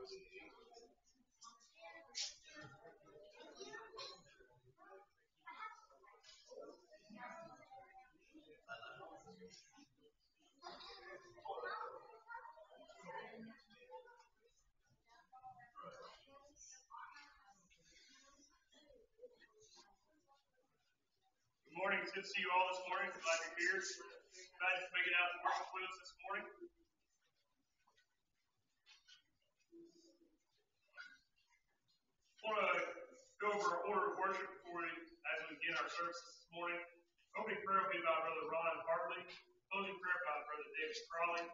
Good morning. It's good to see you all this morning. Glad you're here. Glad to make it out to worship with us this morning. I want to go over our order of worship as we begin our services this morning. Opening prayer will be by Brother Ron Hartley. Closing prayer by Brother David Crawley.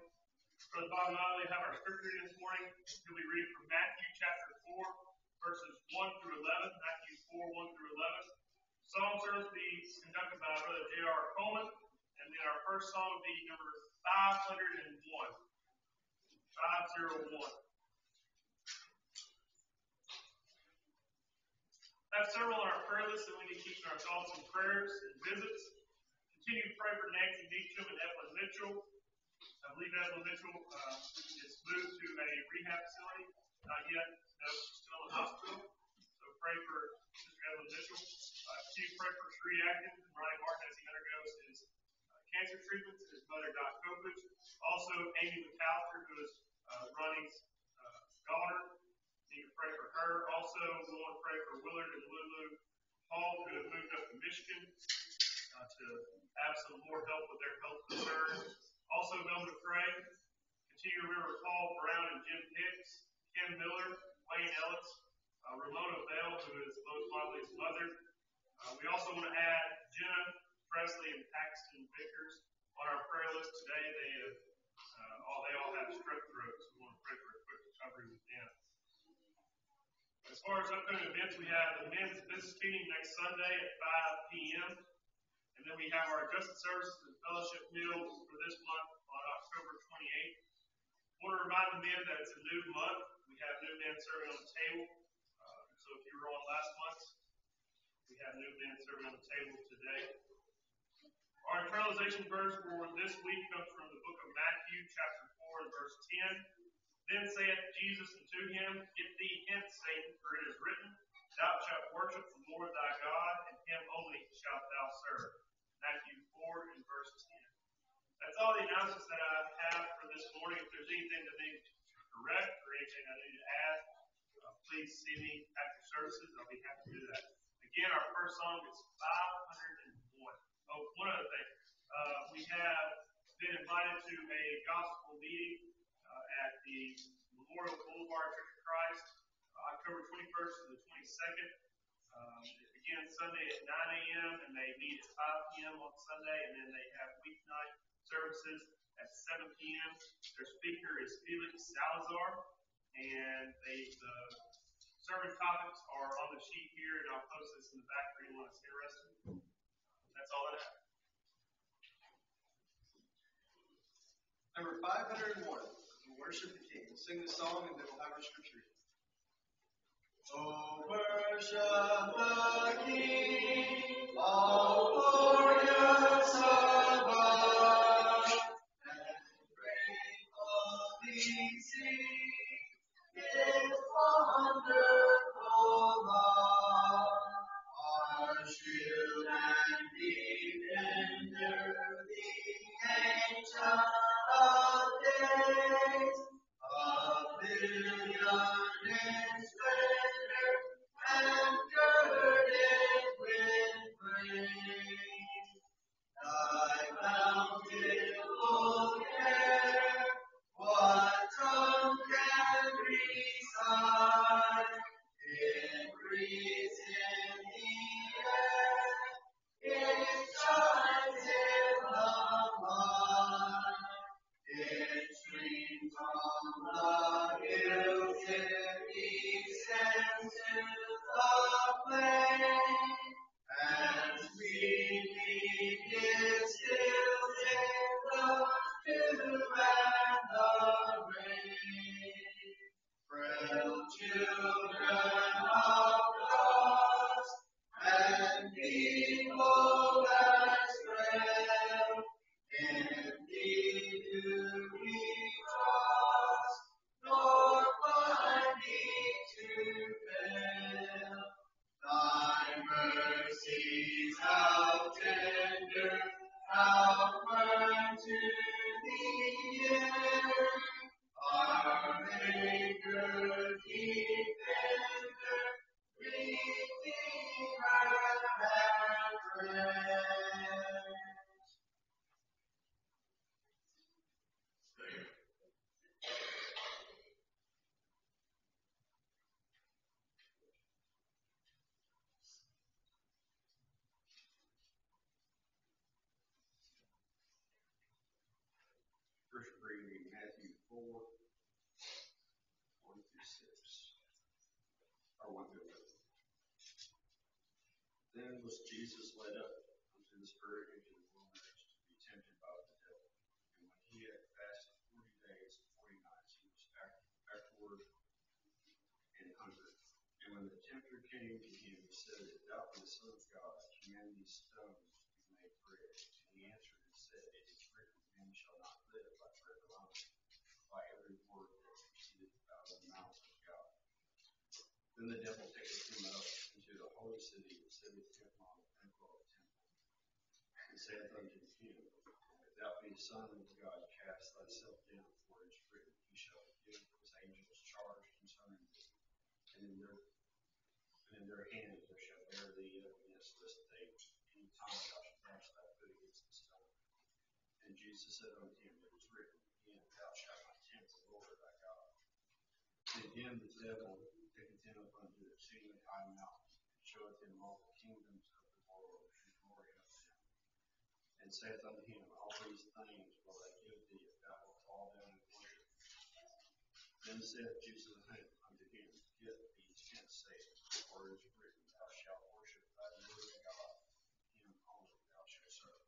Brother Bob Miley have our scripture reading this morning. He'll be reading from Matthew chapter 4, verses 1 through 11. Matthew 4, 1 through 11. Psalm service will be conducted by Brother J.R. Coleman. And then our first song will be number 501. 501. I have several on our prayer list that we need to keep in our thoughts and prayers and visits. Continue to pray for Nancy Beecham and Evelyn Mitchell. I believe Evelyn Mitchell is moved to a rehab facility. Not yet. No, she's still in the hospital. So pray for Sister Evelyn Mitchell. Continue to pray for Sri Atkins and Ryan Martin as he undergoes his cancer treatments and his mother, Doc Kopich. Also, Amy McAllister, who is Ronnie's daughter. Need to pray for her. Also, we want to pray for Willard and Lulu Hall, who have moved up to Michigan to have some more help with their health concerns. Also, known to pray. Continue to remember Paul Brown and Jim Hicks, Kim Miller, Wayne Ellis, Ramona Bell, who is Lois Motley's mother. We also want to add Jenna Presley and Paxton Vickers on our prayer list today. They all have strep throat, so we want to pray for a quick recovery with them. As far as upcoming events, we have the men's business meeting next Sunday at 5 p.m. And then we have our adjusted services and fellowship meal for this month on October 28th. I want to remind the men that it's a new month. We have new men serving on the table. So if you were on last month, we have new men serving on the table today. Our internalization verse for this week comes from the book of Matthew, chapter 4, and verse 10. Then saith Jesus unto him, Get thee hence, Satan, for it is written, Thou shalt worship the Lord thy God, and him only shalt thou serve. Matthew 4 and verse 10. That's all the announcements that I have for this morning. If there's anything that needs to correct or anything I need to add, please see me after services. I'll be happy to do that. Again, our first song is 501. Oh, one other thing. We have been invited to a gospel meeting at the Memorial Boulevard Church of Christ, October 21st to the 22nd. It begins Sunday at 9 a.m. and they meet at 5 p.m. on Sunday, and then they have weeknight services at 7 p.m. Their speaker is Felix Salazar, and the sermon topics are on the sheet here, and I'll post this in the back for anyone that's interested. That's all I have. Number 501. Worship the King. We'll sing the song and then we'll have our scripture. Oh, worship the King, all glorious above, and gratefully sing His wonderful love. Our shield and defender, the Ancient of Days, a million in splendor and girded with praise. Thy bountiful care, what tongue can recite? It breathes in the air, it shines in the light. It streams first reading, Matthew 4, 1 through 6, or 1 through 11. Then was Jesus led up unto the spirit into the wilderness to be tempted by the devil. And when he had fasted 40 days and 40 nights, he was afterward and hungry. And when the tempter came to him, he said, If thou be the Son of God, command these stones to be made bread. And he answered and said, It is written, Man shall not live by bread alone, by every word that proceedeth out of the mouth of God. Then the devil taketh him up into the holy city, and setteth him on the pinnacle of the temple, and saith unto him, If thou be the Son of God, cast thyself down, for it is written, He shall give his angels charge concerning thee, and in their hands they shall bear thee up against lest they any time thou shalt dash thy foot against the stone. And Jesus said unto him, It is written again, Thou shalt not tempt the Lord thy God. And again the devil taketh him up unto the exceedingly high mountain, and showeth him all the kingdoms of the world, and glory of them, and saith unto him, All these things will I give thee, if thou wilt fall down and worship me. Then said Jesus unto him, Get thee hence, Satan, for it is written, Thou shalt worship thy Lord God, him only thou shalt serve.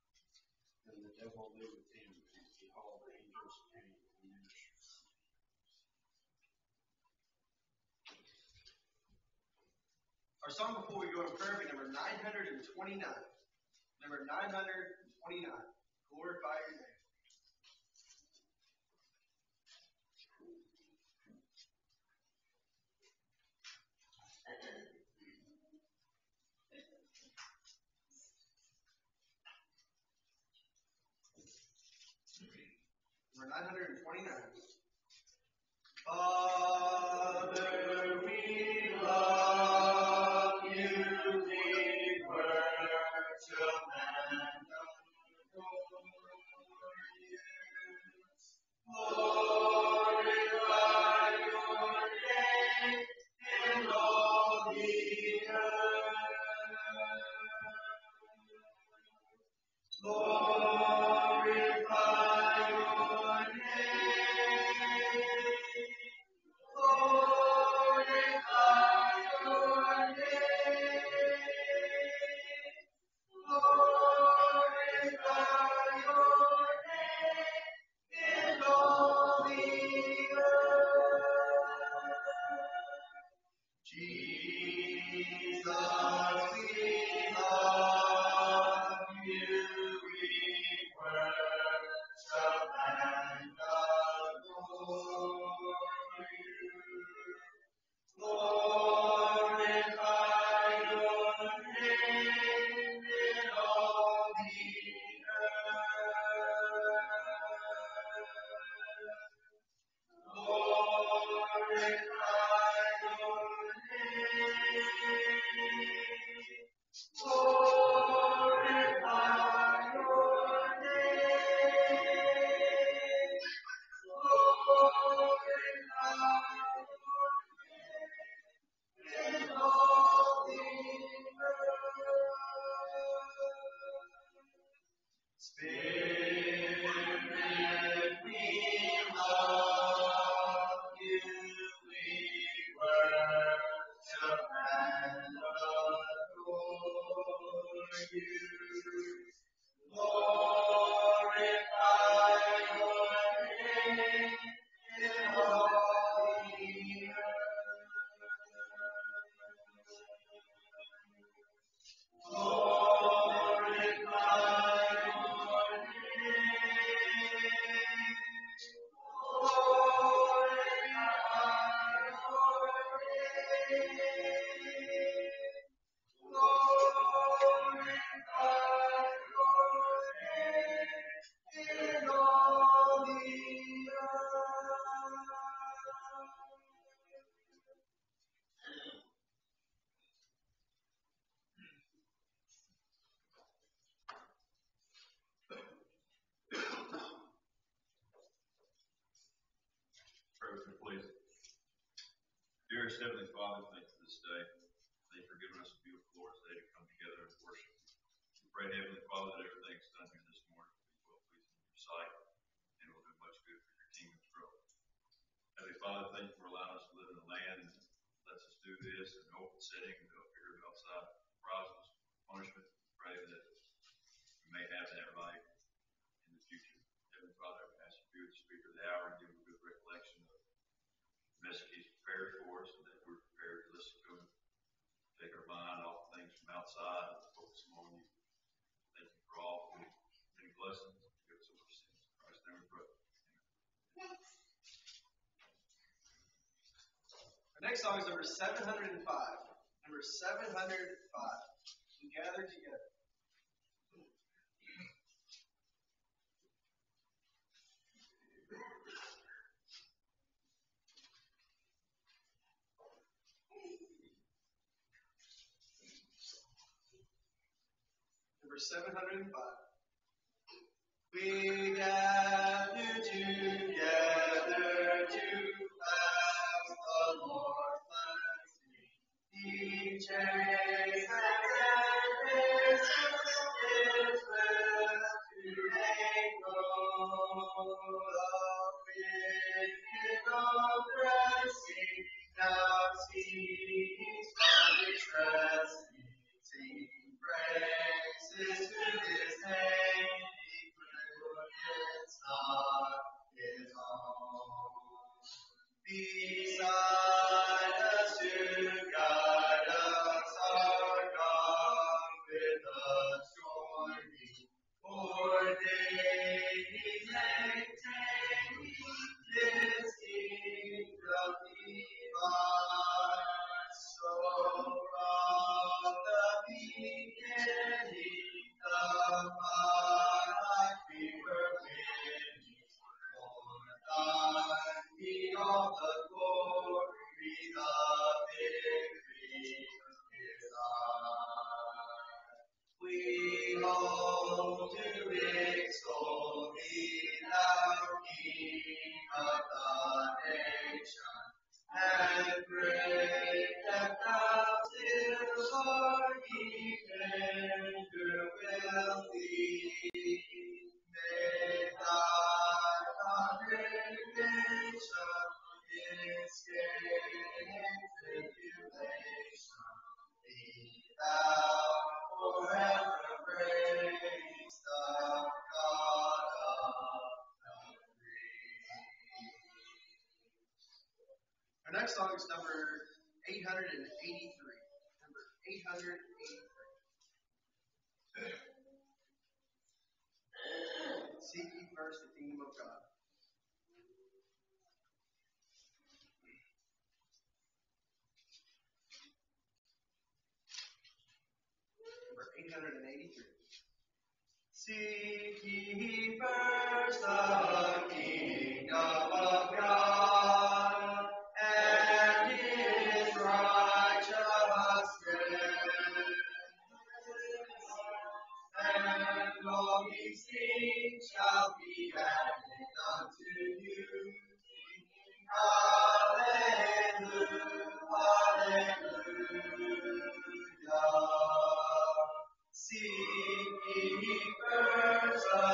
Then the devil leaveth him, and behold, the angels came and ministered. Our song before we go to prayer will be number 929. Number 929. Glorify your name. Number 929. Father, we love you, we worship and adore you. Glorify your name in all the earth. Glorify your name. Glorify your name. Glorify your name in all the earth. Jesus, we love you, we worship and adore you. Glorify your name in all the earth. Glorify your name. Glorify your name. Glorify your name in all the earth. Spirit, we love you, we worship and adore you. Glorify your name in all the earth. Glorify your name. Glorify your name. Glorify your name in all the earth. Pray with me, please. Dearest Heavenly Father, thank you for this day. Thank you for giving us a beautiful Lord's Day to come together and worship. We pray, Heavenly Father, that everything's done here this morning will be well pleasing in your sight, and it will do much good setting, and they'll figure it outside prizes, punishment. Pray that we may have that right in the future. Heavenly Father, I ask you to be the speaker of the hour and give a good recollection of the message he's prepared for us, and that we're prepared to listen to him. Take our mind off things from outside and focus on you. Thank you for all many blessings. Give us over sins. In Christ's name we pray. Our next song is number 705. Number 705. We gather together. Number 705. We gather together to ask the Lord's blessing. Each day and His will to make known of blessing. Now cease from distressing, sing praises to His name. It's not His own. Beside us to guide us, our God, with us joining, ordaining, maintaining this kingdom divine. So from the beginning, the life we were winning, Lord, thine be all the glory, the victory is thine. We hope to extol thee, thou King of the nations, and great that thou still art defender will be. May thy congregation escape tribulation. Be thou forever praised, the God of the free. Our next song is number 883. Number 883. Seek ye first the kingdom of God. Number 883. Seek ye first the kingdom of God and His righteousness, and all these things shall be added unto you. Hallelujah, hallelujah. Seek ye first the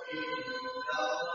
kingdom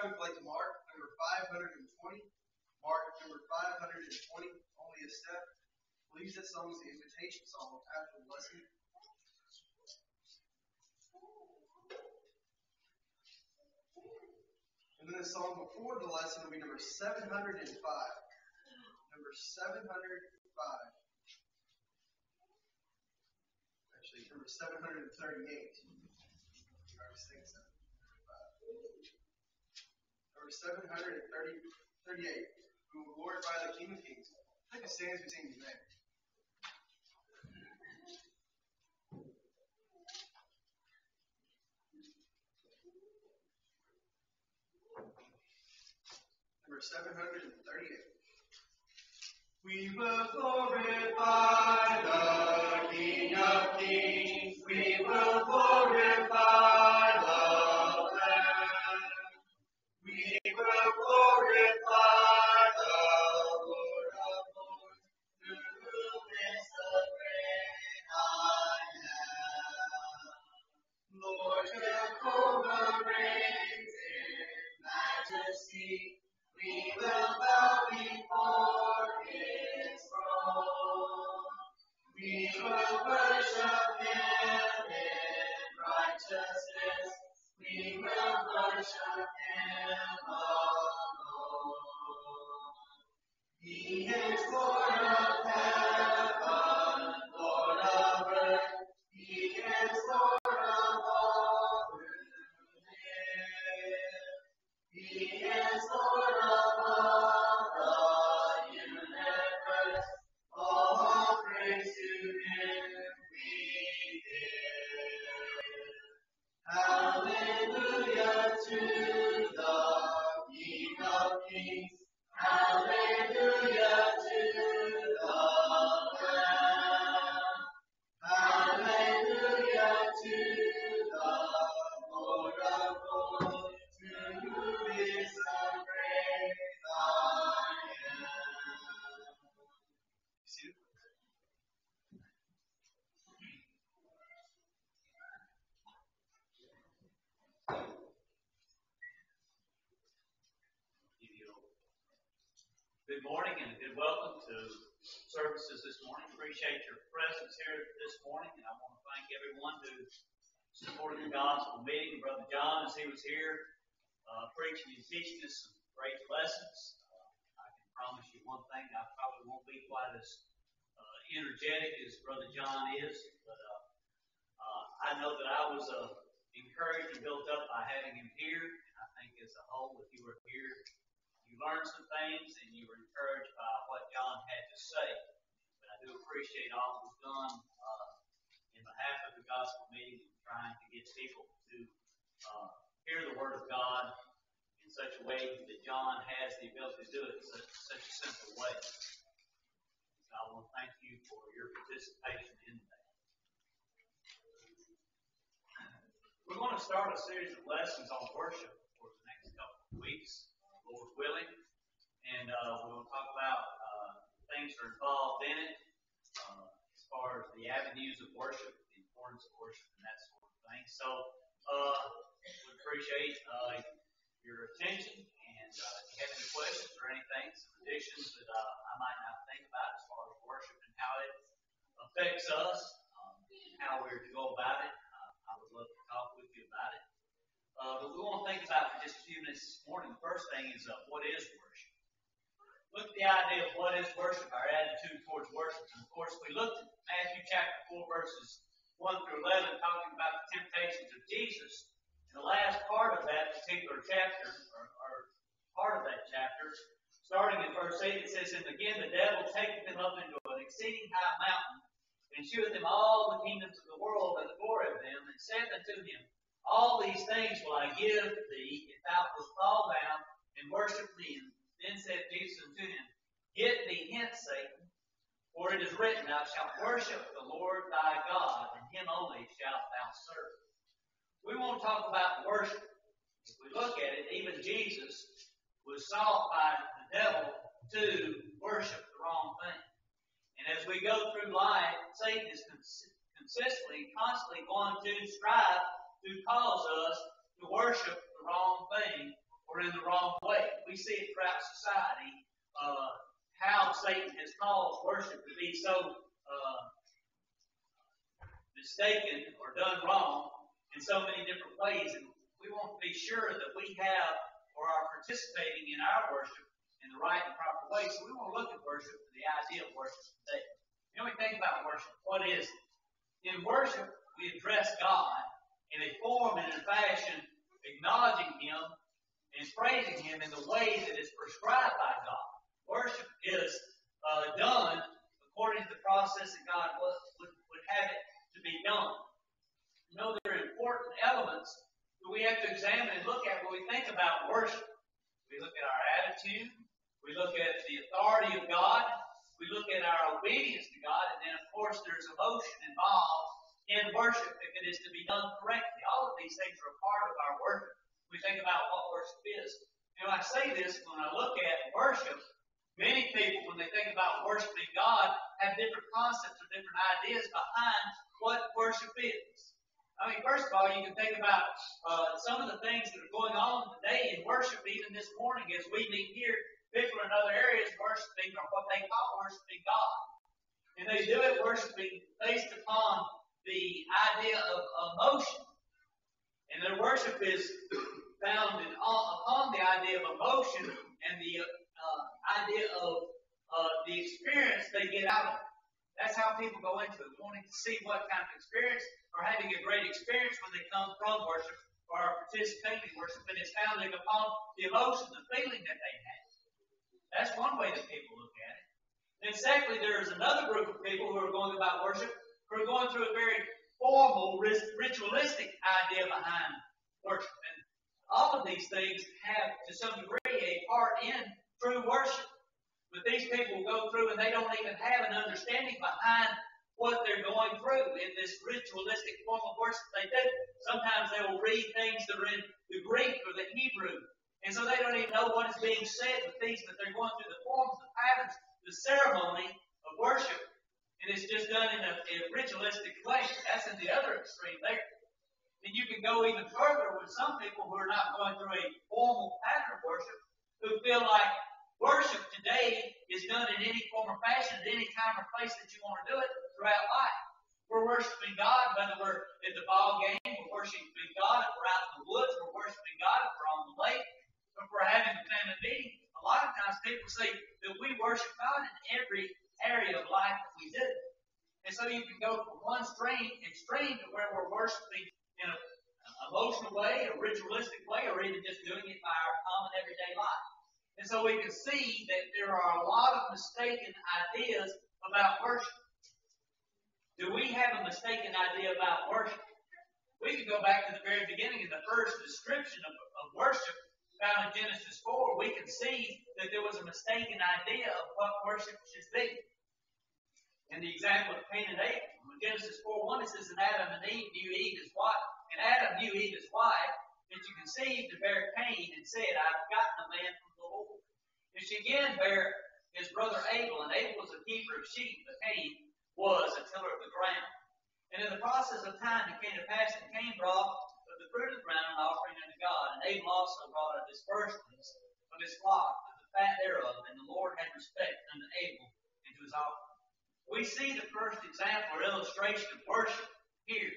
song collects Mark number 520. Mark number 520, Only a Step. Believes that song is the invitation song after the lesson. And then the song before the lesson will be number 705. Number 705. Actually, number 738. I was thinking 705. Number 738. We will glorify the King of Kings. I think it stands we sing today. Number 738. We will glorify the King of Kings. We will glorify the Lamb. We will glorify the Lord of Lords, who is the great I am. Lord Jehovah reigns in majesty. We will bow before His throne. We will worship Him in righteousness. We will worship Him alone. He is Lord of heaven, Lord of earth. He is Lord of all who live. He is Lord of all the universe. All praise to Him we give. Hallelujah to the King of Kings. Hallelujah to the Lamb. Hallelujah to the Lord of Lords, who is the great I am. See? Good morning and a good welcome to services this morning. Appreciate your presence here this morning, and I want to thank everyone who supported the gospel meeting. Brother John, as he was here preaching and teaching us some great lessons. I can promise you one thing: I probably won't be quite as energetic as Brother John is, but I know that I was encouraged and built up by having him here. And I think as a whole, if you were here, you learned some things and you were encouraged by what John had to say. But I do appreciate all that was done in behalf of the gospel meeting and trying to get people to hear the Word of God in such a way that John has the ability to do it in such a simple way. So I want to thank you for your participation in that. We're going to start a series of lessons on worship for the next couple of weeks, Lord willing, and we're going to talk about things that are involved in it, as far as the avenues of worship, the importance of worship, and that sort of thing. So we appreciate your attention, and if you have any questions or anything, some additions that I might not think about as far as worship and how it affects us, how we're to go about it, I would love to talk with you about it. But we want to think about for just a few minutes this morning. The first thing is, what is worship? Look at the idea of what is worship, our attitude towards worship. And of course, we looked at Matthew chapter 4, verses 1 through 11, talking about the temptations of Jesus. And the last part of that particular chapter, or part of that chapter, starting in verse 8, it says, "And again the devil taketh him up into an exceeding high mountain, and sheweth him all the kingdoms of the world and the glory of them, and saith unto him, All these things will I give thee, if thou wilt fall down and worship me. And then said Jesus unto him, Get thee hence, Satan, for it is written, Thou shalt worship the Lord thy God, and him only shalt thou serve." We want to talk about worship. If we look at it, even Jesus was sought by the devil to worship the wrong thing. And as we go through life, Satan is constantly going to strive to cause us to worship the wrong thing or in the wrong way. We see it throughout society, how Satan has caused worship to be so mistaken or done wrong in so many different ways. And we want to be sure that we have or are participating in our worship in the right and proper way. So we want to look at worship for the idea of worship today. You know, we think about worship. What is it? In worship, we address God in a form and in a fashion, acknowledging Him and praising Him in the way that is prescribed by God. Worship is done according to the process that God would have it to be done. You know, there are important elements that we have to examine and look at when we think about worship. We look at our attitude. We look at the authority of God. We look at our obedience to God. And then, of course, there's emotion involved in worship if it is to be done correctly. All of these things are a part of our worship. We think about what worship is. And I say this when I look at worship, many people, when they think about worshiping God, have different concepts or different ideas behind what worship is. I mean, first of all, you can think about some of the things that are going on today in worship, even this morning as we meet here, people in other areas worshiping or what they call worshiping God. And they do it worshiping based upon the idea of emotion. And their worship is founded upon the idea of emotion and the idea of the experience they get out of it. That's how people go into it, wanting to see what kind of experience or having a great experience when they come from worship or are participating in worship. And it's founded upon the emotion, the feeling that they have. That's one way that people look at it. Then secondly, there is another group of people who are going about worship who are going through a very formal, ritualistic idea behind worship. And all of these things have, to some degree, a part in true worship. But these people go through and they don't even have an understanding behind what they're going through in this ritualistic form of worship they do. Sometimes they will read things that are in the Greek or the Hebrew. And so they don't even know what is being said with these, but they're going through the forms, the patterns, the ceremony of worship. And it's just done in a ritualistic way. That's in the other extreme there. And you can go even further with some people who are not going through a formal pattern of worship, who feel like worship today is done in any form or fashion, at any time or place that you want to do it throughout life. We're worshiping God, whether we're at the ball game, we're worshiping God if we're out in the woods, we're worshiping God if we're on the lake, if we're having a family meeting. A lot of times people say that we worship God in every area of life that we do. And so you can go from one extreme to where we're worshiping in an emotional way, a ritualistic way, or even just doing it by our common everyday life. And so we can see that there are a lot of mistaken ideas about worship. Do we have a mistaken idea about worship? We could go back to the very beginning in the first description of worship found in Genesis 4. We can see that there was a mistaken idea of what worship should be. In the example of Cain and Abel, in Genesis 4:1, it says, and Adam and Eve knew Eve his wife. And Adam knew Eve his wife, and she conceived and bare Cain, and said, I've gotten a man from the Lord. And she again bare his brother Abel, and Abel was a keeper of sheep, but Cain was a tiller of the ground. And in the process of time it came to pass that Cain brought of the fruit of the ground an offering unto God, and Abel also brought of his firstlings of his flock, of the fat thereof, and the Lord had respect unto Abel and to his offering. We see the first example or illustration of worship here,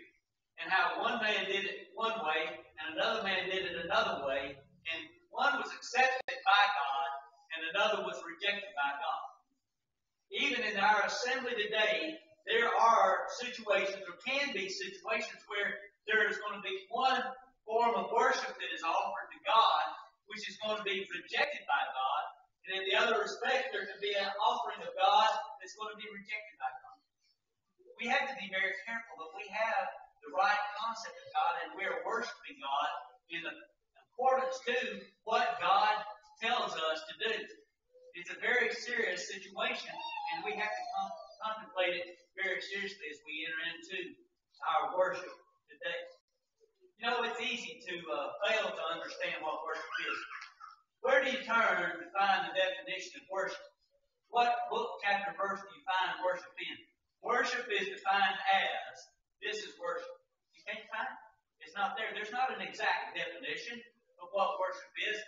and how one man did it one way, and another man did it another way, and one was accepted by God, and another was rejected by God. Even in our assembly today, there are situations, or can be situations, where there is going to be one form of worship that is offered to God, which is going to be rejected by God, and in the other respect, there can be an offering of God that's going to be rejected by God. We have to be very careful that we have the right concept of God, and we are worshiping God in accordance to what God tells us to do. It's a very serious situation, and we have to contemplate it very seriously as we enter into our worship today. You know, it's easy to fail to understand what worship is. Where do you turn to find the definition of worship? What book, chapter, verse do you find worship in? Worship is defined as, this is worship. You can't find it. It's not there. There's not an exact definition of what worship is.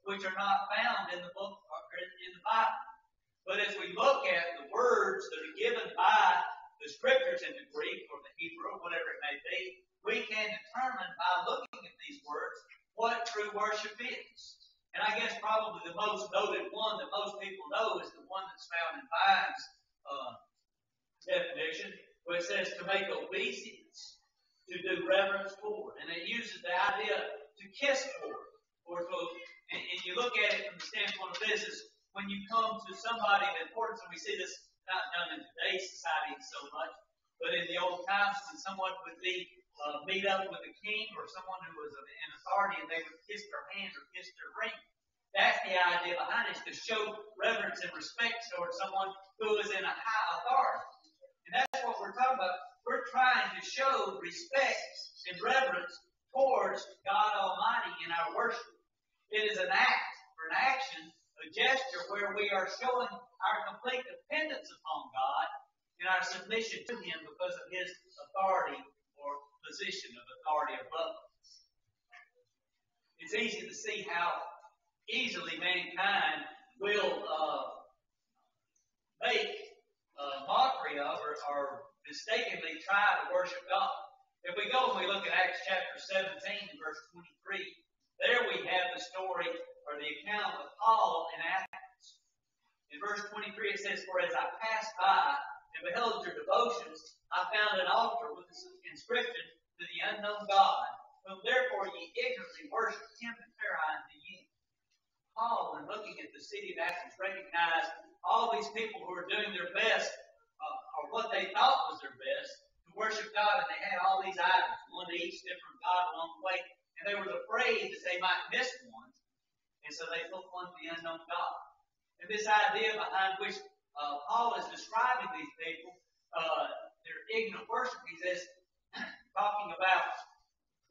which are not found in the book or in the Bible. But as we look at the words that are given by the Scriptures in the Greek or the Hebrew, or whatever it may be, we can determine by looking at these words what true worship is. And I guess probably the most noted one that most people know is the one that's found in Vine's definition, where it says to make obeisance, to do reverence for. And it uses the idea to kiss for, or to, and you look at it from the standpoint of this is when you come to somebody of importance, and we see this not done in today's society so much, but in the old times when someone would be meet up with a king or someone who was in authority, and they would kiss their hand or kiss their ring. That's the idea behind it, is to show reverence and respect towards someone who is in a high authority. And that's what we're talking about. We're trying to show respect and reverence towards God Almighty in our worship. It is an act or an action, a gesture where we are showing our complete dependence upon God and our submission to Him because of His authority or position of authority above us. It's easy to see how easily mankind will make mockery of or mistakenly try to worship God. If we go and we look at Acts chapter 17 and verse 23, there we have the story or the account of Paul in Athens. In verse 23 it says, "For as I passed by and beheld your devotions, I found an altar with this inscription, to the unknown God, whom therefore ye ignorantly worship, him declare I unto you." Paul, in looking at the city of Athens, recognized all these people who were doing their best, or what they thought was their best, to worship God, and they had all these idols, one to each different God along the way, and they were afraid that they might miss one, and so they took one to the unknown God. And this idea behind which Paul is describing these people, their ignorant worship, he says, talking about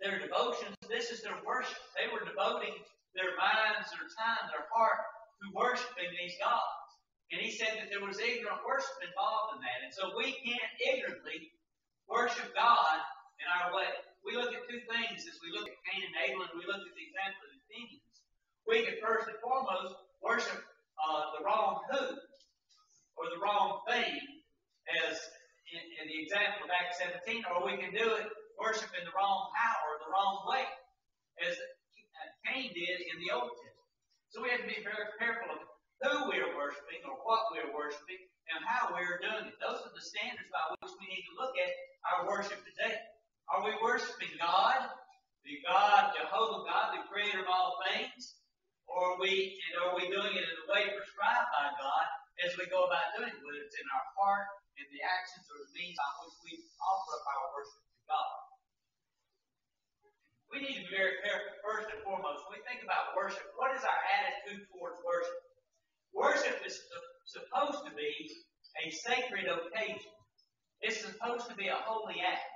their devotions, this is their worship. They were devoting their minds, their time, their heart to worshiping these gods. And he said that there was ignorant worship involved in that. And so we can't ignorantly worship God in our way. We look at two things as we look at Cain and Abel, and we look at the example of the Athenians. We can first and foremost worship the wrong who, or the wrong thing, as in the example of Acts 17, or we can do it worshiping the wrong how or the wrong way, as Cain did in the Old Testament. So we have to be very careful of who we are worshiping or what we are worshiping and how we are doing it. Those are the standards by which we need to look at our worship today. Are we worshiping God, the God, Jehovah God, the creator of all things? Or are we doing it in the way prescribed by God as we go about doing it, whether it's in our heart, in the actions, or the means by which we offer up our worship to God? We need to be very careful, first and foremost, when we think about worship, what is our attitude towards worship? Worship is supposed to be a sacred occasion. It's supposed to be a holy act.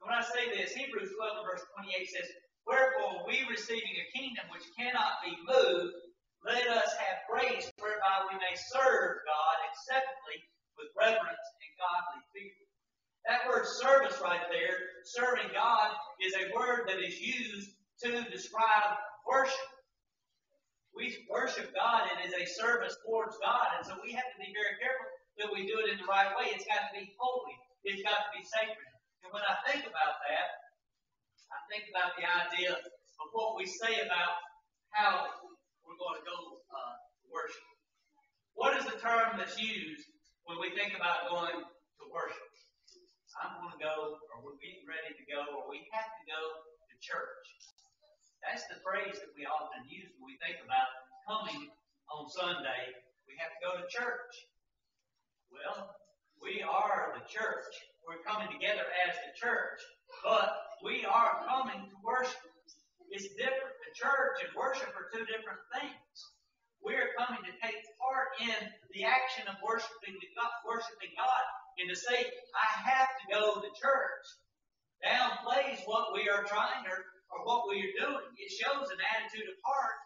And when I say this, Hebrews 12 verse 28 says, "Wherefore we receiving a kingdom which cannot be moved, let us have grace whereby we may serve God acceptably with reverence and godly fear." That word service right there, serving God, is a word that is used to describe worship. We worship God and is a service towards God, and so we have to be very careful that we do it in the right way. It's got to be holy. It's got to be sacred. And when I think about that, I think about the idea of what we say about how we're going to go worship. What is the term that's used when we think about going to worship? I'm going to go, or we're getting ready to go, or we have to go to church. That's the phrase that we often use when we think about coming on Sunday. We have to go to church. Well, we are the church. We're coming together as the church, but we are coming to worship. It's different. The church and worship are two different things. We are coming to take part in the action of worshiping God, and to say, I have to go to church, downplays what we are trying or what we are doing. It shows an attitude of heart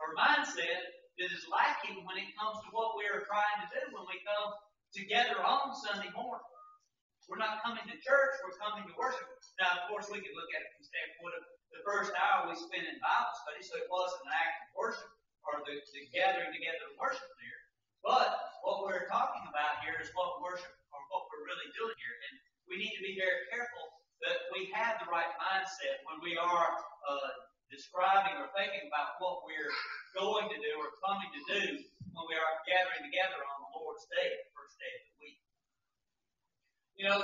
or mindset that is lacking when it comes to what we are trying to do when we come together on Sunday morning. We're not coming to church, we're coming to worship. Now, of course, we can look at it from the standpoint of the first hour we spent in Bible study, so it wasn't an act of worship we are describing or thinking about what we're going to do or coming to do when we are gathering together on the Lord's Day, the first day of the week. You know,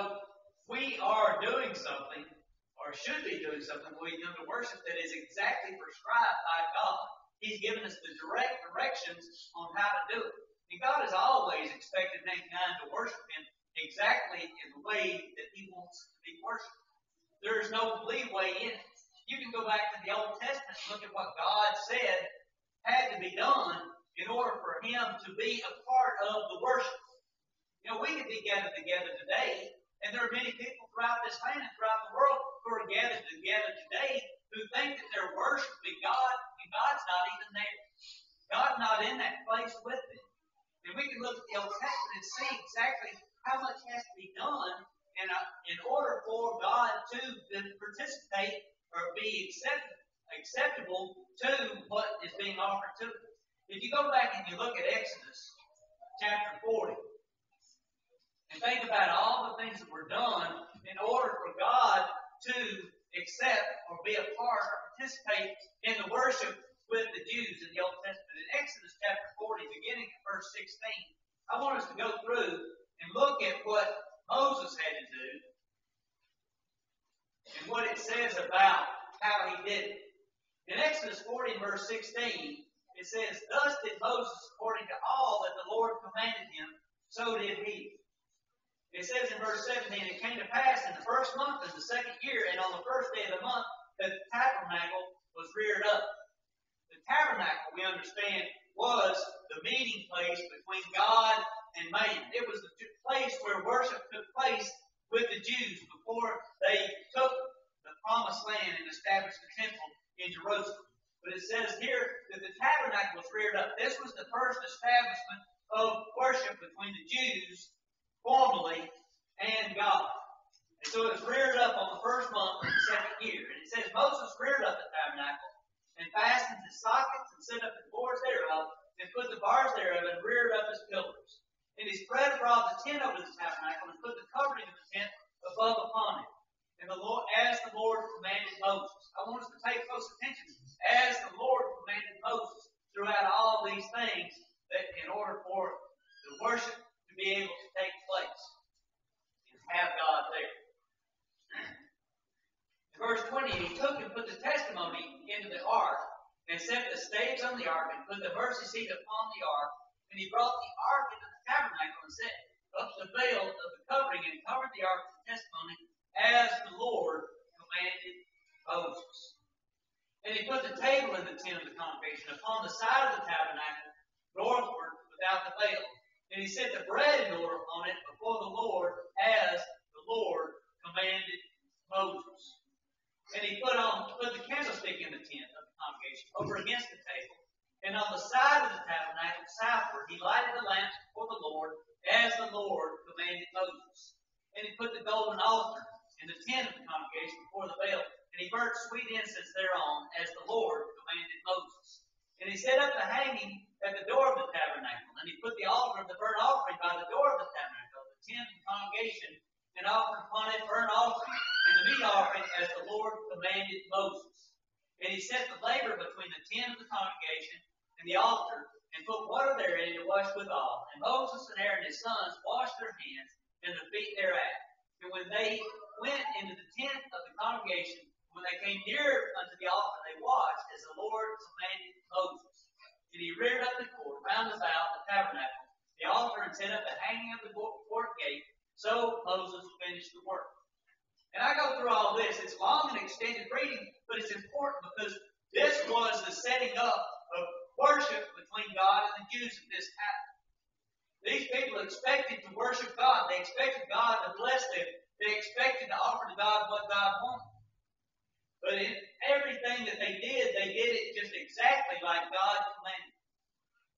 we are doing something, or should be doing something when we come to worship that is exactly prescribed by God. He's given us the direct directions on how to do it. And God has always expected mankind to worship Him exactly in the way that He wants to be worshipped. There is no leeway in it. You can go back to the Old Testament and look at what God said had to be done in order for Him to be a part of the worship. You know, we could be gathered together today, and there are many people throughout this land and throughout the world who are gathered together today who think that they're worshiping God, and God's not even there. God's not in that place with them. And we can look at the Old Testament and see exactly how much has to be done in order for God to participate or be acceptable to what is being offered to them. If you go back and you look at Exodus chapter 40, and think about all the things that were done in order for God to accept or be a part or participate in the worship with the Jews in the Old Testament. In Exodus chapter 40, beginning at verse 16, I want us to go through and look at what Moses had to do and what it says about how he did it. In Exodus 40, verse 16, it says, "Thus did Moses according to all that the Lord commanded him, so did he." It says in verse 17, "It came to pass in the first month of the second year, and on the first day of the month, that the tabernacle was reared up." The tabernacle, we understand, was the meeting place between God and man. It was the place where worship took place with the Jews before they took the promised land and established the temple in Jerusalem. But it says here that the tabernacle was reared up. This was the first establishment of worship between the Jews formally and God. And so it was reared up on the first month of the second year. And it says Moses reared up the tabernacle and fastened its sockets and set up the doors thereof and put the bars thereof and reared up its pillars. And he spread abroad the tent over the tabernacle and put the covering of the tent above upon it. And the Lord, as the Lord commanded Moses. I want us to pay close attention. As the Lord commanded Moses throughout all these things, that in order for the worship to be able to take place and have God there. In verse 20, he took and put the testimony into the ark and set the staves on the ark and put the mercy seat upon the ark. And he brought the ark into the tabernacle and set up the veil of the covering and covered the ark with the testimony as the Lord commanded Moses. And he put the table in the tent of the congregation upon the side of the tabernacle northward without the veil. And he set the bread in order upon it before the Lord as the Lord commanded Moses. And he put the candlestick in the tent of the congregation over against the table. And on the side of the tabernacle southward he lighted the lamps before the Lord as the Lord commanded Moses. And he put the golden altar in the tent of the congregation before the veil. And he burnt sweet incense thereon as the Lord commanded Moses. And he set up the hanging at the door of the tabernacle. And he put the altar of the burnt offering by the door of the tabernacle, the tent of the congregation, and offered upon it burnt offering and the meat offering as the Lord commanded Moses. And he set the laver between the tent of the congregation and the altar, and put water therein to wash withal. And Moses and Aaron his sons washed their hands and their feet thereat. And when they went into the tent of the congregation, when they came near unto the altar, they washed as the Lord commanded Moses. And he reared up the court round about the tabernacle, the altar, and set up the hanging of the court gate. So Moses finished the work. And I go through all this. It's long and extended reading, but it's important because this was the setting up of worship between God and the Jews at this time. These people expected to worship God. They expected God to bless them. They expected to offer to God what God wanted. But in everything that they did it just exactly like God commanded.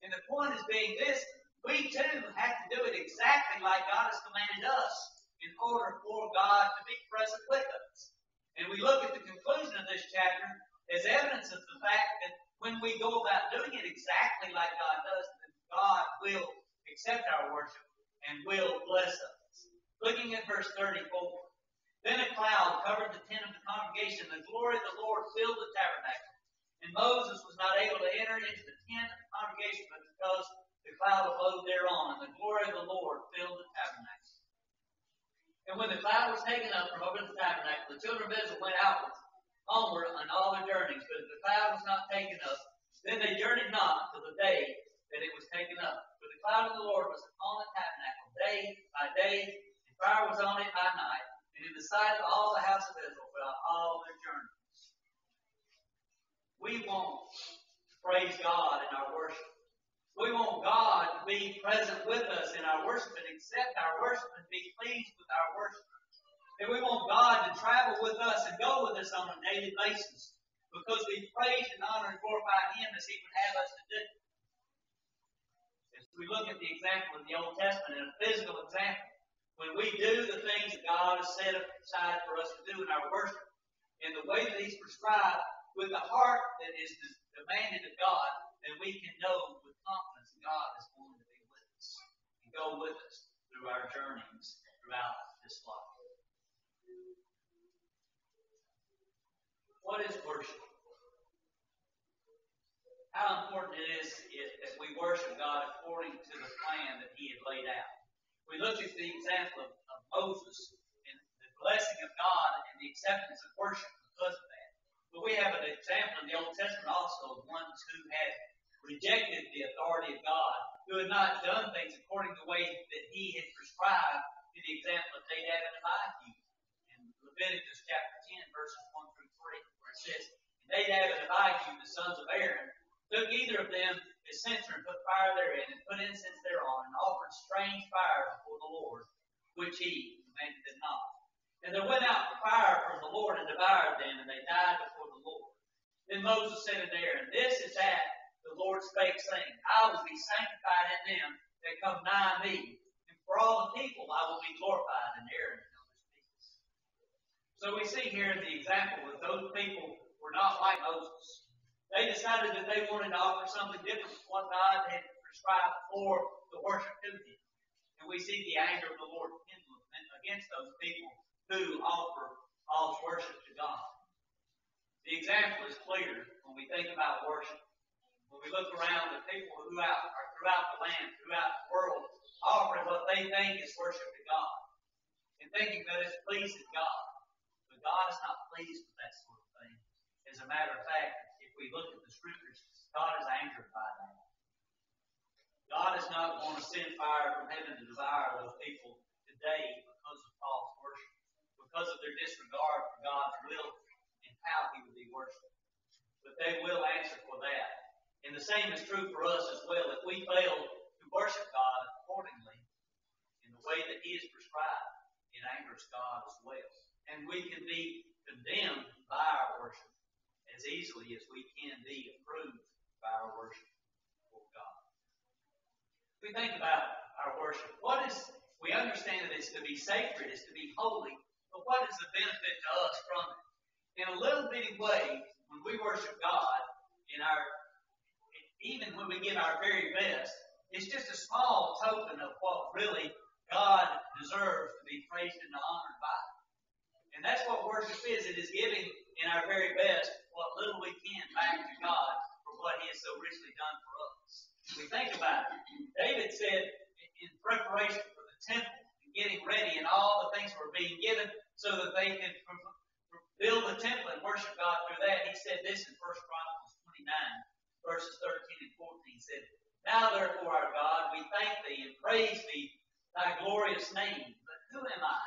And the point is being this: we too have to do it exactly like God has commanded us in order for God to be present with us. And we look at the conclusion of this chapter as evidence of the fact that when we go about doing it exactly like God does, then God will accept our worship and will bless us. Looking at verse 34. Then a cloud covered the tent of the congregation, and the glory of the Lord filled the tabernacle. And Moses was not able to enter into the tent of the congregation, but because the cloud abode thereon, and the glory of the Lord filled the tabernacle. And when the cloud was taken up from over the tabernacle, the children of Israel went outward, onward on all their journeys. But if the cloud was not taken up, then they journeyed not till the day that it was taken up. For the cloud of the Lord was upon the tabernacle day by day, and fire was on it by night, and in the sight of all the house of Israel throughout all their journeys. We want to praise God in our worship. We want God to be present with us in our worship and accept our worship and be pleased with our worship. And we want God to travel with us and go with us on a daily basis because we praise and honor and glorify Him as He would have us to do. As we look at the example of the Old Testament and a physical example, when we do the things that God has set aside for us to do in our worship, in the way that He's prescribed, with the heart that is demanded of God, then we can know with confidence that God is going to be with us and go with us through our journeys throughout this life. What is worship? How important it is that we worship God according to the plan that He had laid out. We looked at the example of Moses and the blessing of God and the acceptance of worship because of that. But we have an example in the Old Testament also of ones who had rejected the authority of God, who had not done things according to the way that He had prescribed, in the example of Nadab and Abihu in Leviticus chapter 10, verses 1 through 3, where it says, Nadab and Abihu, the sons of Aaron, took either of them a censer and put fire therein, and put incense thereon, and offered strange fire before the Lord, which He commanded them not. And there went out fire from the Lord and devoured them, and they died before the Lord. Then Moses said unto Aaron, This is that the Lord spake, saying, I will be sanctified in them that come nigh me, and for all the people I will be glorified. And Aaron held his peace. So we see here in the example that those people were not like Moses. They decided that they wanted to offer something different from what God had prescribed for the worship to Him. And we see the anger of the Lord kindled against those people who offer false worship to God. The example is clear when we think about worship. When we look around at people who are throughout the land, throughout the world, offering what they think is worship to God, and thinking that it's pleasing God. But God is not pleased with that sort of thing. As a matter of fact, if we look at the Scriptures, God is angered by that. God is not going to send fire from heaven to devour those people today because of false worship, because of their disregard for God's will and how He would be worshipped. But they will answer for that. And the same is true for us as well. If we fail to worship God accordingly in the way that He is prescribed, it angers God as well. And we can be condemned by our worship as easily as we can be approved by our worship for God. If we think about our worship, we understand that it's to be sacred, it's to be holy, but what is the benefit to us from it? In a little bitty way, when we worship God, even when we give our very best, it's just a small token of what really God deserves to be praised and honored by. And that's what worship is. It is giving in our very best what little we can back to God for what He has so richly done for us. We think about it. David said in preparation for the temple and getting ready and all the things were being given so that they could build the temple and worship God through that. He said this in 1 Chronicles 29, verses 13 and 14. He said, Now therefore, our God, we thank Thee and praise Thee, Thy glorious name. But who am I?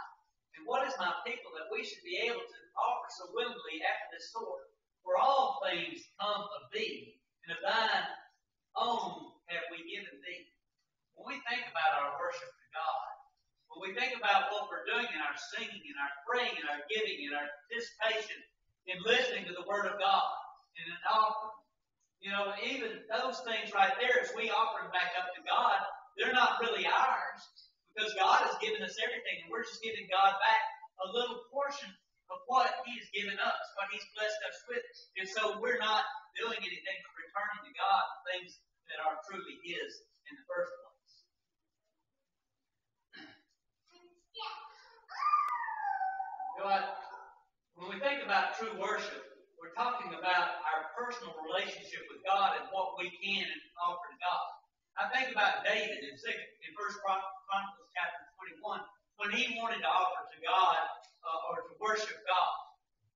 And what is my people that we should be able to offer so willingly after this sort? For all things come of Thee, and of Thine own have we given Thee. When we think about our worship to God, when we think about what we're doing in our singing, in our praying, in our giving, in our participation, in listening to the Word of God, in an offering, even those things right there, as we offer them back up to God, they're not really ours because God has given us everything, and we're just giving God back a little portion of what He has given us, what He's blessed us with. And so we're not doing anything but returning to God the things that are truly His in the first place. about true worship, we're talking about our personal relationship with God and what we can offer to God. I think about David in 1 Chronicles chapter 21, when he wanted to offer to God or to worship God.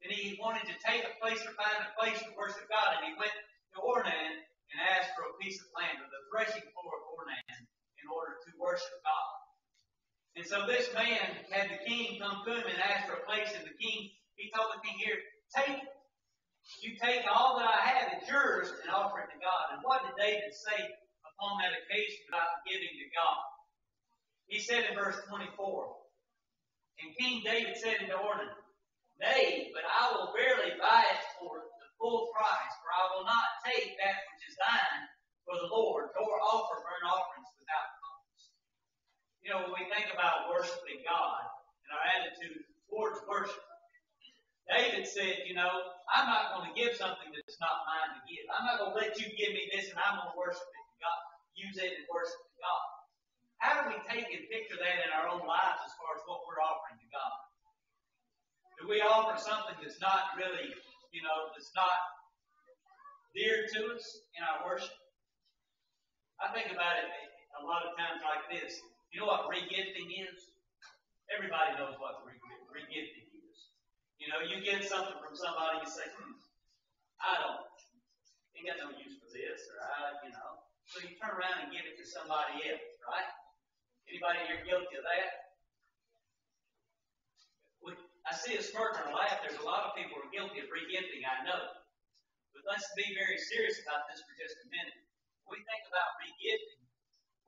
And he wanted to find a place to worship God, and he went to Ornan and asked for a piece of land, or the threshing floor of Ornan, in order to worship God. And so this man had the king come to him and ask for a place, and he told the king, here, take it. You take all that I have, it's yours, and offer it to God. And what did David say upon that occasion about giving to God? He said in verse 24, and King David said unto Ornan, Nay, but I will verily buy it for the full price, for I will not take that which is thine for the Lord, nor offer burnt offerings without cause. You know, when we think about worshiping God and our attitude towards worship, David said, you know, I'm not going to give something that's not mine to give. I'm not going to let you give me this and I'm going to worship it to God, use it and worship to God. How do we take and picture that in our own lives as far as what we're offering to God? Do we offer something that's not really, that's not dear to us in our worship? I think about it a lot of times like this. You know what regifting is? Everybody knows what regifting is. You know, you get something from somebody, you say, ain't got no use for this, or so you turn around and give it to somebody else, right? Anybody here guilty of that? I see a smirk and a laugh. There's a lot of people who are guilty of regifting, I know. But let's be very serious about this for just a minute. When we think about regifting,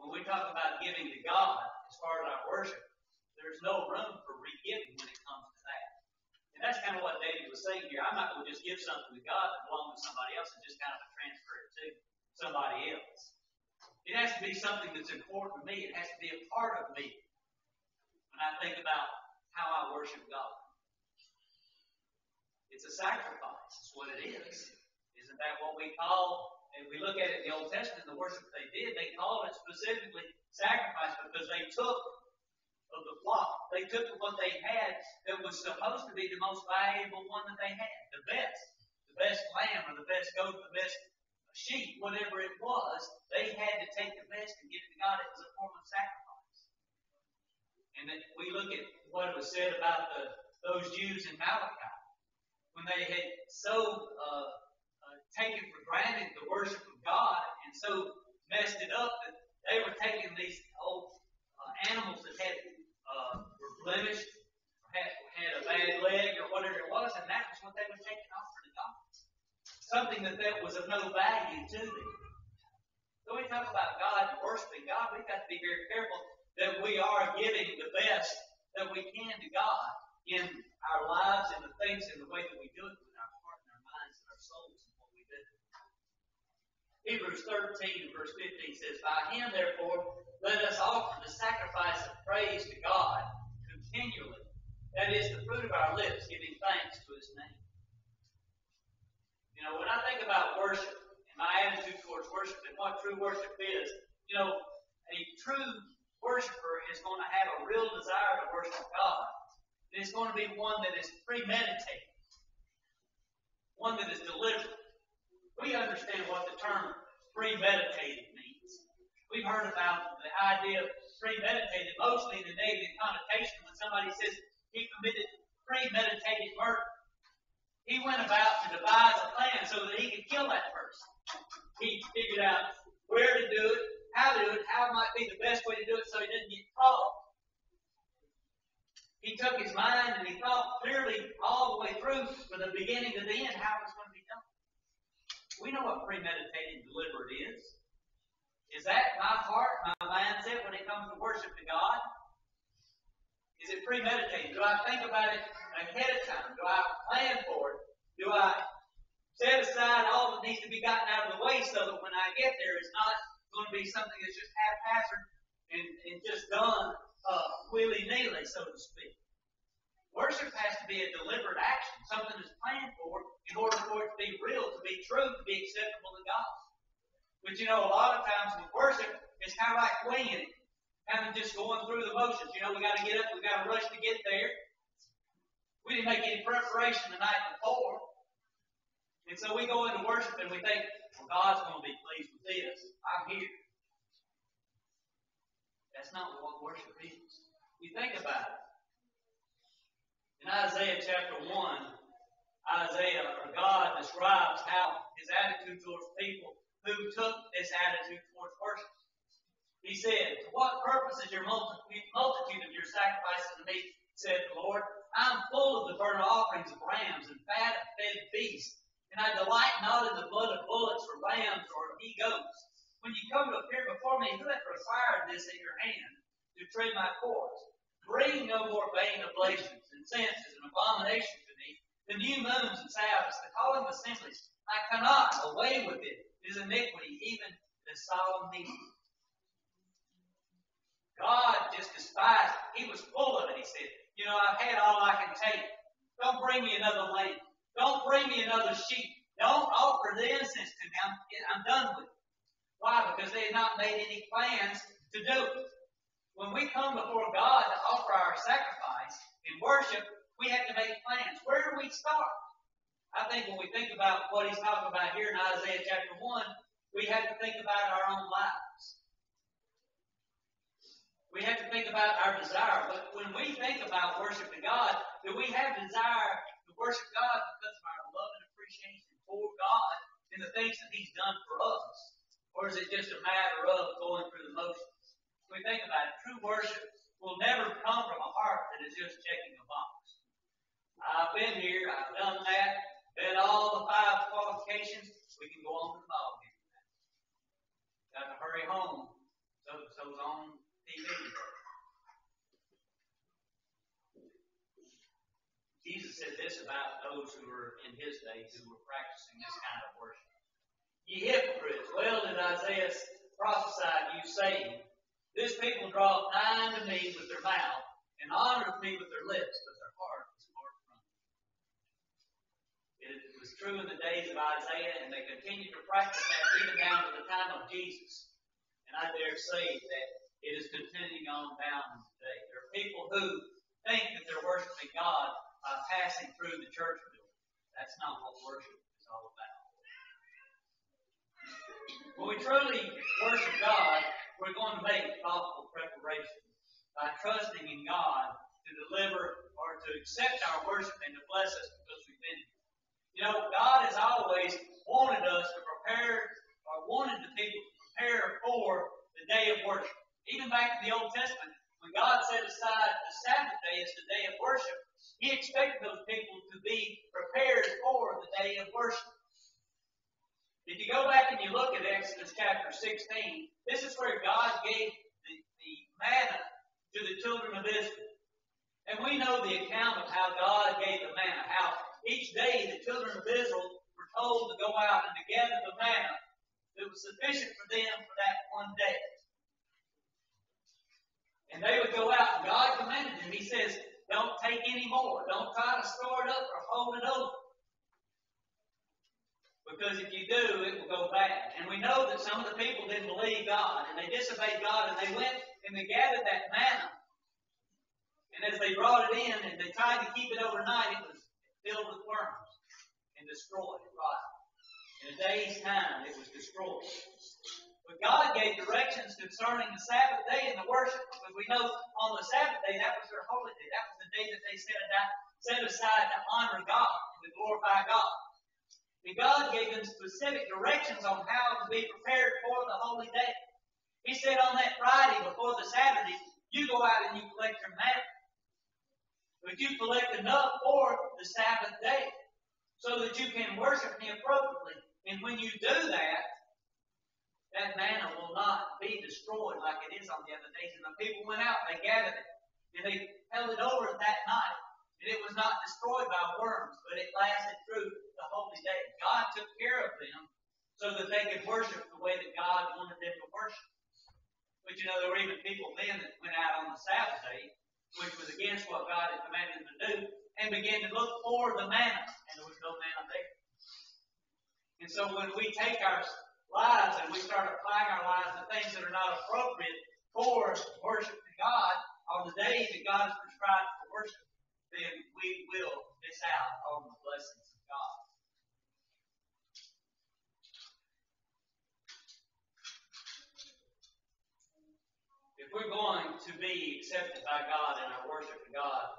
when we talk about giving to God as far as our worship, there's no room for regifting when it comes to that. And that's kind of what David was saying here. I'm not going to just give something to God that belongs to somebody else and just kind of transfer it to somebody else. It has to be something that's important to me. It has to be a part of me when I think about how I worship God. It's a sacrifice. That's what it is. Isn't that what we call, and we look at it in the Old Testament, the worship they did, they called it specifically sacrifice because they took of the flock. They took of what they had that was supposed to be the most valuable one that they had, the best lamb or the best goat, the best sheep, whatever it was, they had to take the best and give it to God. It was a form of sacrifice. And then we look at what was said about those Jews in Malachi, when they had so taken for granted the worship of God and so messed it up that they were taking these old animals that were blemished, or had a bad leg or whatever it was, and that was what they would take and offer to God. Something that was of no value to them. So when we talk about God and worshiping God, we've got to be very careful that we are giving the best that we can to God in our lives and the things and the way that we do it with our heart and our minds and our souls and what we do. Hebrews 13 verse 15 says, By him, therefore, let us offer the sacrifice of praise to God continually. That is the fruit of our lips, giving thanks to his name. You know, when I think about worship and my attitude towards worship and what true worship is, a true worshiper is going to have a real desire to worship God. And it's going to be one that is premeditated, one that is deliberate. We understand what the term premeditated means. We've heard about the idea of premeditated mostly in the negative connotation when somebody says he committed premeditated murder. He went about to devise a plan so that he could kill that person. He figured out where to do it, how might be the best way to do it so he doesn't get caught. He took his mind and he thought clearly all the way through from the beginning to the end how it was going to be done. We know what premeditated and deliberate is. Is that my heart, my mindset when it comes to worship to God? Is it premeditated? Do I think about it ahead of time? Do I plan for it? Do I set aside all that needs to be gotten out of the way so that when I get there it's not going to be something that's just haphazard and just done willy-nilly, so to speak? Worship has to be a deliberate action, something that's planned for in order for it to be real, to be true, to be acceptable to God. But a lot of times with worship, it's kind of like winging it. Kind of just going through the motions. We got to get up, we got to rush to get there. We didn't make any preparation the night before. And so we go into worship and we think, well, God's going to be pleased with this. I'm here. That's not what worship is. You think about it. In Isaiah chapter 1, God describes how his attitude towards people who took this attitude towards worship. He said, "To what purpose is your multitude of your sacrifices to me, said the Lord? I am full of the burnt offerings of rams and fat of fed beasts, and I delight not in the blood of bullocks or lambs or he-goats. When you come to appear before me, who hath required this at your hand to tread my courts? Bring no more vain oblations, and incense is an abomination to me. The new moons and Sabbaths, the calling of assemblies, I cannot away with it. It is iniquity, even the solemn meeting." God just despised it. He was full of it. He said, I've had all I can take. Don't bring me another lamb. Don't bring me another sheep. Don't offer the incense to me. I'm done with it. Why? Because they had not made any plans to do it. When we come before God to offer our sacrifice in worship, we have to make plans. Where do we start? I think when we think about what he's talking about here in Isaiah chapter 1, we have to think about our own lives. We have to think about our desire. But when we think about worship to God, do we have desire to worship God because of our love and appreciation for God and the things that he's done for us? Or is it just a matter of going through the motions? When we think about it, true worship will never come from a heart that is just checking a box. I've been here, I've done that, met all the 5 qualifications, we can go on to the ball game. Got to hurry home, so's on TV. Jesus said this about those who were in his day who were practicing this kind of worship. Ye hypocrites, well did Isaiah prophesy to you, saying, This people draweth nigh unto me with their mouth, and honoreth me with their lips, but their heart is far from me. It was true in the days of Isaiah, and they continued to practice that even down to the time of Jesus. And I dare say that it is continuing on down today. There are people who think that they're worshiping God by passing through the church building. That's not what worship is all about. When we truly worship God, we're going to make thoughtful preparation by trusting in God to deliver or to accept our worship and to bless us because we've been here. God has always wanted us to prepare, or wanted the people to prepare for the day of worship. Even back in the Old Testament, when God set aside the Sabbath day as the day of worship, he expected those people to be prepared for the day of worship. If you go back and you look at Exodus chapter 16, this is where God gave the manna to the children of Israel. And we know the account of how God gave the manna, how each day the children of Israel were told to go out and to gather the manna that was sufficient for them for that one day. And they would go out, and God commanded them. He says, don't take any more. Don't try to store it up or hold it over. Because if you do, it will go bad. And we know that some of the people didn't believe God, and they disobeyed God, and they went and they gathered that manna. And as they brought it in and they tried to keep it overnight, it was filled with worms and destroyed, rotted. In a day's time, it was destroyed. But God gave directions concerning the Sabbath day and the worship, because we know on the Sabbath day, that was their holy day. That was the day that they set aside to honor God, to glorify God. And God gave them specific directions on how to be prepared for the holy day. He said on that Friday before the Saturday, you go out and you collect your manna. But you collect enough for the Sabbath day so that you can worship me appropriately. And when you do that, that manna will not be destroyed like it is on the other days. And the people went out, they gathered it, and they held it over that night. And it was not destroyed by worms, but it lasted through the holy day. God took care of them so that they could worship the way that God wanted them to worship. But there were even people then that went out on the Sabbath day, which was against what God had commanded them to do, and began to look for the manna, and there was no manna there. And so when we take our lives and we start applying our lives to things that are not appropriate for worship to God on the days that God has prescribed for worship, then we will miss out on the blessings of God. we're going to be accepted by God in our worship to God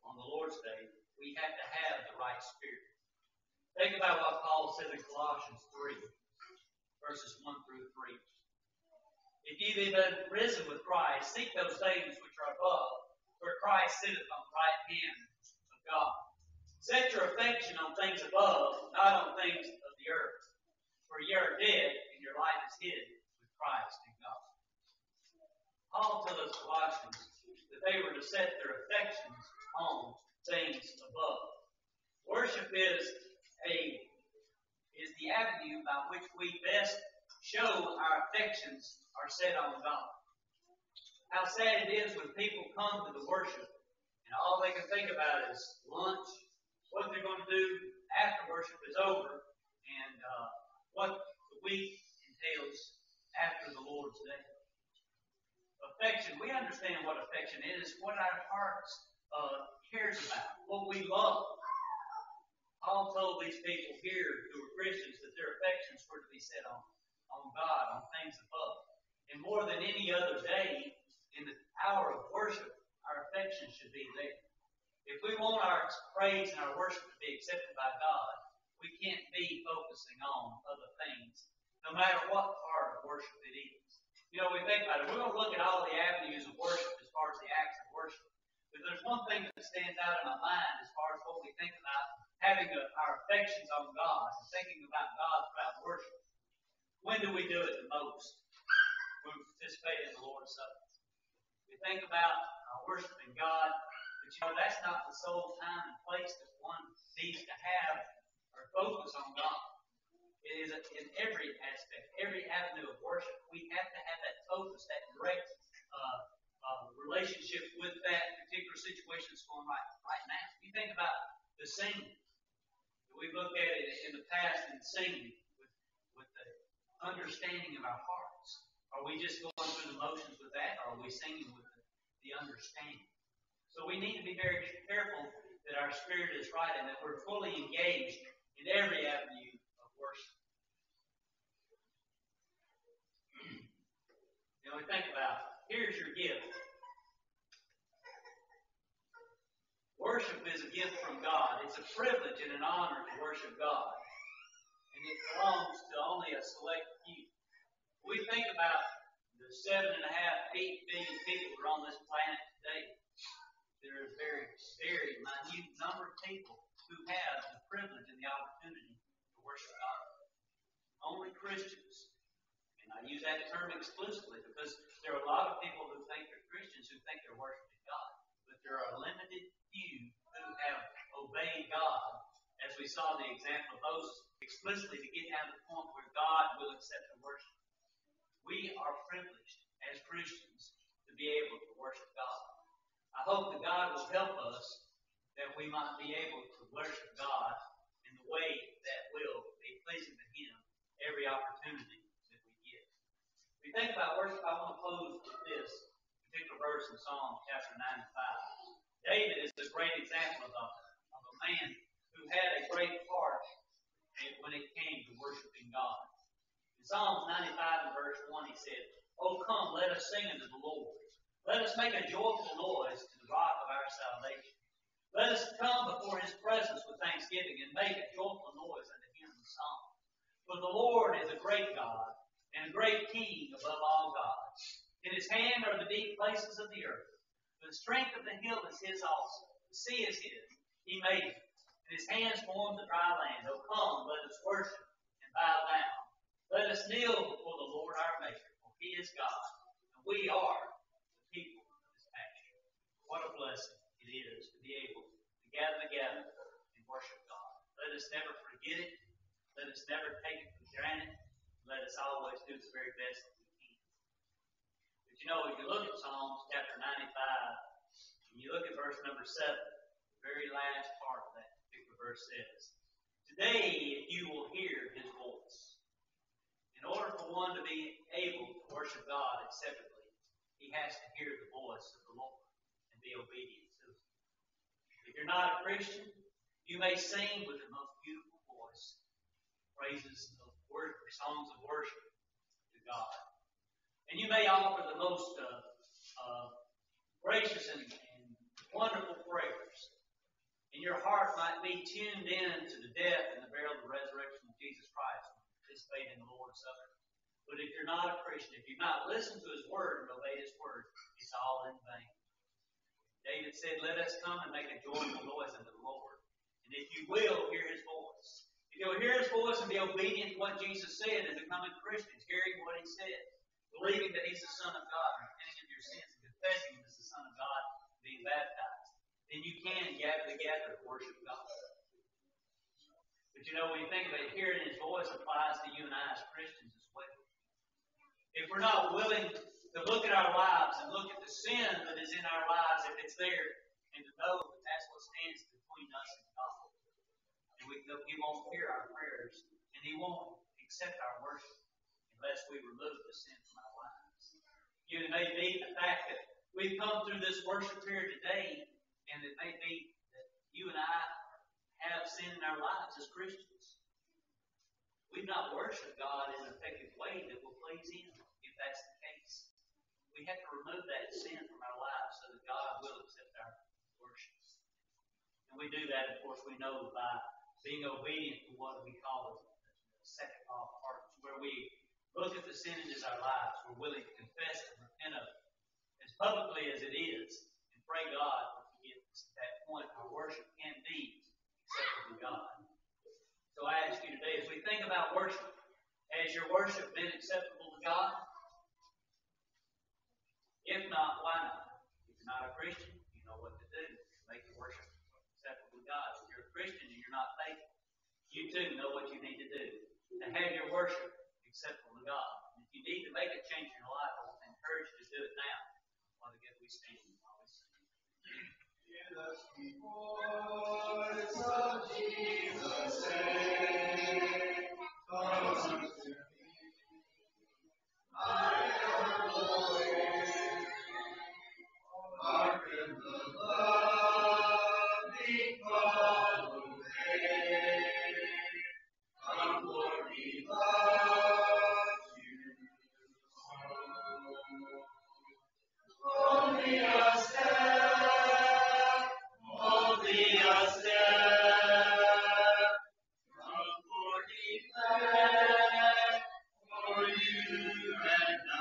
on the Lord's Day, we have to have the right spirit. Think about what Paul said in Colossians 3, verses 1 through 3. If ye be then risen with Christ, seek those things which are above, where Christ sitteth on the right hand of God. Set your affection on things above, not on things of the earth. For ye are dead, and your life is hid with Christ in God. Paul told us Colossians that they were to set their affections on things above. Worship is the avenue by which we best show our affections are set on God. How sad it is when people come to the worship and all they can think about is lunch, what they're going to do after worship is over, and what the week entails after the Lord's Day. Affection, we understand what affection is, what our hearts cares about, what we love. Paul told these people here who were Christians that their affections were to be set on God, on things above. And more than any other day, in the hour of worship, our affections should be there. If we want our praise and our worship to be accepted by God, we can't be focusing on other things, no matter what part of worship it is. You know, we think about it. We're going to look at all the avenues of worship as far as the acts of worship. But there's one thing that stands out in my mind as far as what we think about having our affections on God and thinking about God throughout worship. When do we do it the most? When we participate in the Lord's Supper. We think about worshiping God, but you know, that's not the sole time and place that one needs to have or focus on God. It is in every aspect, every avenue of worship. We have to have that focus, that direct relationship with that particular situation that's going right now. You think about the singing. We look at it in the past and singing with the understanding of our hearts. Are we just going through the motions with that, or are we singing with the understanding? So we need to be very careful that our spirit is right and that we're fully engaged in every avenue of worship. You know, we think about, here's your gift. Worship is a gift from God. It's a privilege and an honor to worship God. And it belongs to only a select few. We think about the 7.5, 8 billion people that are on this planet today. There is a very, very minute number of people who have the privilege and the opportunity to worship God. Only Christians. And I use that term exclusively because there are a lot of people who think they're Christians who think they're worshiping God. But there are a limited few who have obeyed God, as we saw the example of Moses, explicitly to get down to the point where God will accept the worship. We are privileged as Christians to be able to worship God. I hope that God will help us that we might be able to worship God in the way that will be pleasing to Him every opportunity that we get. If we think about worship, I want to close with this particular verse in Psalm chapter 95. David is a great example of a man who had a great heart when it came to worshiping God. In Psalm 95 and verse 1, he said, "O come, let us sing unto the Lord. Let us make a joyful noise to the rock of our salvation. Let us come before His presence with thanksgiving and make a joyful noise unto Him in song. For the Lord is a great God and a great King above all gods. In His hand are the deep places of the earth. The strength of the hill is His also. The sea is His. He made it. And His hands formed the dry land. O come, let us worship and bow down. Let us kneel before the Lord our Maker, for He is God, and we are the people of His pasture." What a blessing it is to be able to gather together and worship God. Let us never forget it. Let us never take it for granted. Let us always do the very best that we can. But you know, if you look at Psalms chapter 95, and you look at verse number 7, the very last part of that particular verse says, "Today, if you will hear His voice." In order for one to be able to worship God acceptably, he has to hear the voice of the Lord and be obedient to it. If you're not a Christian, you may sing with the most beautiful voice praises of worship, songs of worship to God. And you may offer the most gracious and wonderful prayers. And your heart might be tuned in to the death and the burial and the resurrection of Jesus Christ, participate in the Lord's Supper. But if you're not a Christian, if you've not listened to His Word and obeyed His Word, it's all in vain. David said, let us come and make a joyful noise unto the Lord. And if you will, hear His voice. If you'll hear His voice and be obedient to what Jesus said and becoming Christians, hearing what He said, believing that He's the Son of God, repenting of your sins and confessing Him as the Son of God, being baptized, then you can gather together and worship God. But you know, when you think about it, hearing His voice applies to you and I as Christians as well. If we're not willing to look at our lives and look at the sin that is in our lives, if it's there, and to know that that's what stands between us and God, and He won't hear our prayers, and He won't accept our worship unless we remove the sin from our lives. It may be the fact that we've come through this worship period today, and it may be that you and I have sin in our lives as Christians. We've not worshipped God in an effective way that will please Him, if that's the case. We have to remove that sin from our lives so that God will accept our worship. And we do that, of course, we know by being obedient to what we call the second law of hearts, where we look at the sin in our lives, we're willing to confess and repent of it as publicly as it is, and pray God for forgiveness. At that point, our worship can be acceptable to God. So I ask you today, as we think about worship, has your worship been acceptable to God? If not, why not? If you're not a Christian, you know what to do to make your worship acceptable to God. If you're a Christian and you're not faithful, you too know what you need to do to have your worship acceptable to God. And if you need to make a change in your life, I want to encourage you to do it now. While together we stand while we sing. Hear the sweet voice of Jesus say, come unto me. I am going. Hearken the loving call away. Come, Lord, we love you so. Only a step, only a step. Come, Lord, we pray for you and I.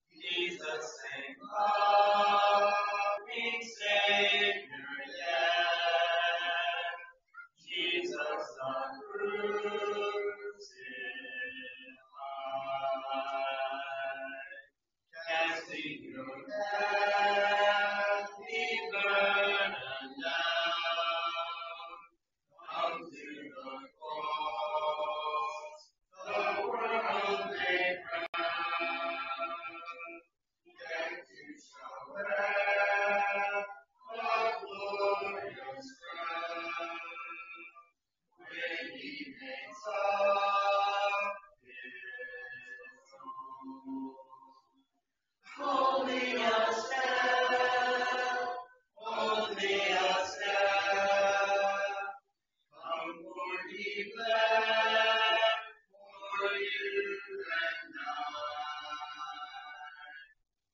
He's the same loving Savior yet. Jesus the crucified. Casting your heavy burden down, come to the cross, the world may crown. Then you shall wear the glorious crown, when He makes up His own. Only a step, only a step. Come, Lord, He bled for you and I.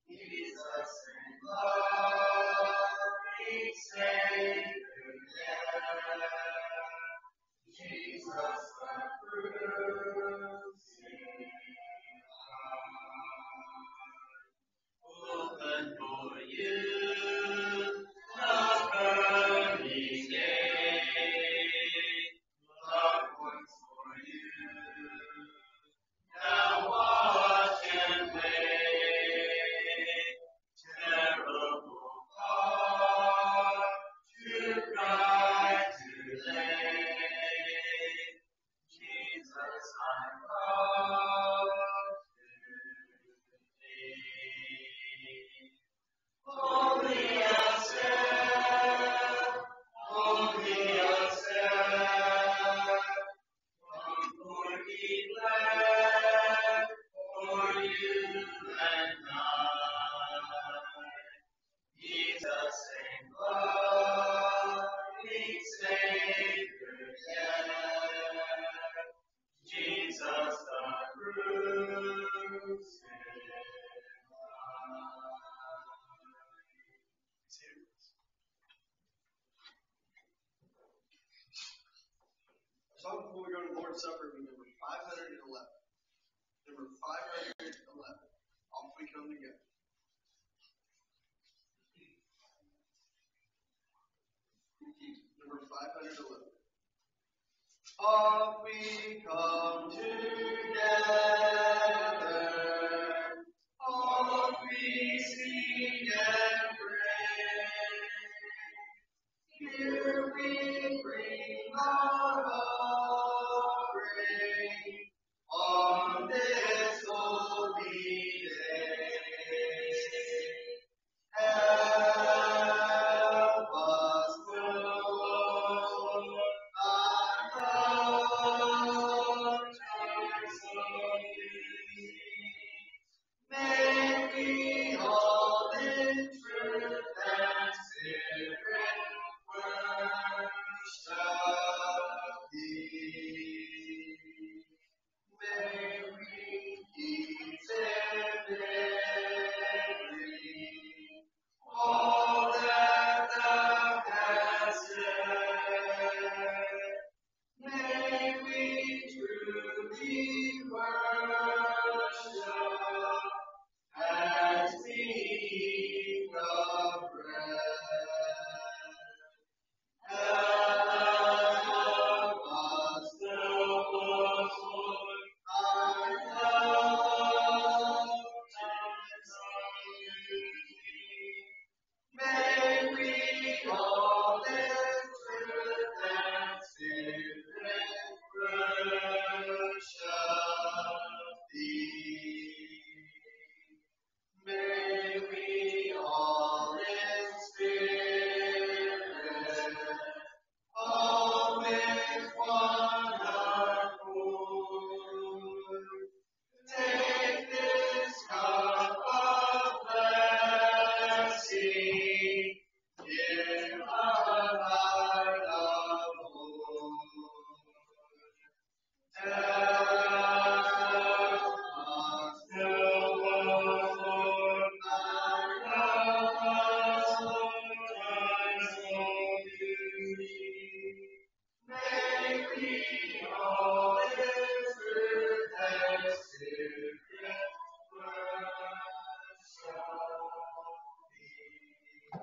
He's the same loving Savior yet. Jesus the crucified. Open for you the pearly gate. Loved ones for you. Now watch and wait. Terrible call to cry too late. Jesus, I'm called to thee. Only a step, only a step. Come, Lord, He bled for you and I. He's the same loving Savior yet. Jesus the Song before we go to the Lord's Supper will be number 511. Number 511. Off we come together. Number 511. Off we come together. Off we sing and pray. Here we bring our offering on this holy day. Help us, Lord, our hearts of thee. May we all in truth and spirit worship thee. May we keep living all that thou hast said. May we truly worship as we eat the bread. Help us, Lord, our help turns on thee. May we all in truth and spirit worship thee. May we all in spirit, all with one accord, take this cup of blessing, give a light of Lord. Help us, Lord, help us, transform thee. May we all in truth and spirit worship thee.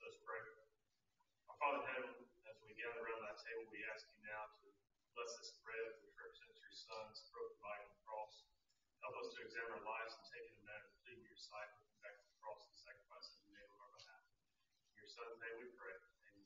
Let's pray. Our Father in heaven, as we gather around that table, we ask you now to bless this bread which represents your Son's broken body on the cross. Help us to examine our lives and take it in a manner pleasing to your sight, looking back to the cross and sacrifice that you made on our behalf. In your Son's name we pray. Amen.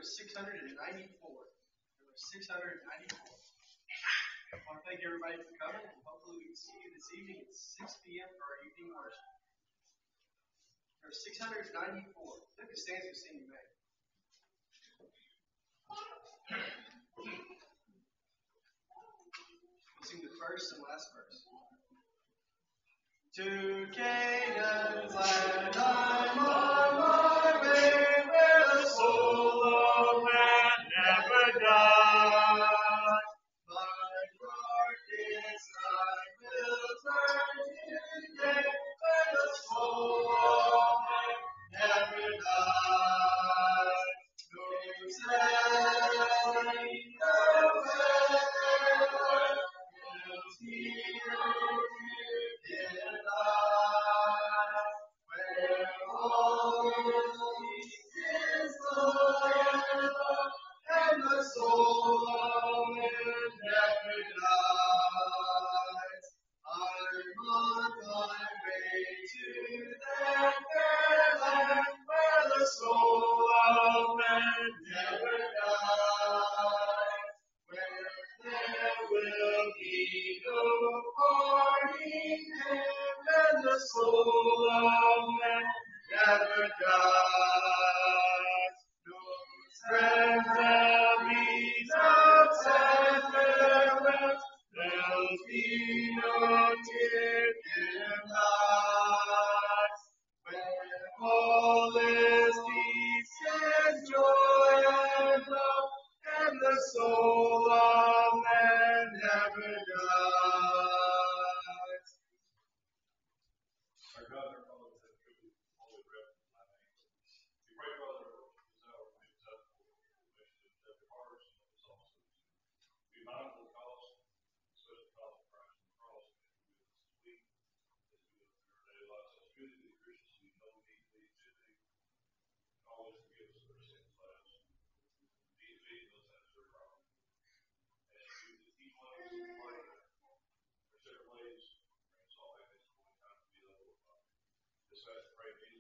694. Number 694. I want to thank everybody for coming, and hopefully we can see you this evening at 6 p.m. for our evening worship. Number 694. Look at stands for singing back. We'll sing the first and last verse. To Canaan's land I'm on my way, where the soul of man never dies. My darkest night will turn today, where the soul of man never dies. No telling the weather will heal in life, where all is loyal, and the soul of man never dies. I'm on my way to that fair land, where the soul of man never dies, where there will be no parting there, and the soul of man never dies. No friends, enemies, ups and farewells, there'll be no ticket lies, where all is peace and joy and love, and the soul of man never dies. Our God, our Father, we have truly holy breath in thy name. We pray, Father, this hour be acceptable for the mission of every heart and of us also. Be mindful of the cost, especially the cost of Christ on the cross, and do this week, as we live in our daily lives. So it's good to be Christians who know we need to be, should be, and always forgive us of our sins, let us be those that are wrong. And you to teach one of us to pray. There's different ways to bring us all back into one time to be level with God. This I pray in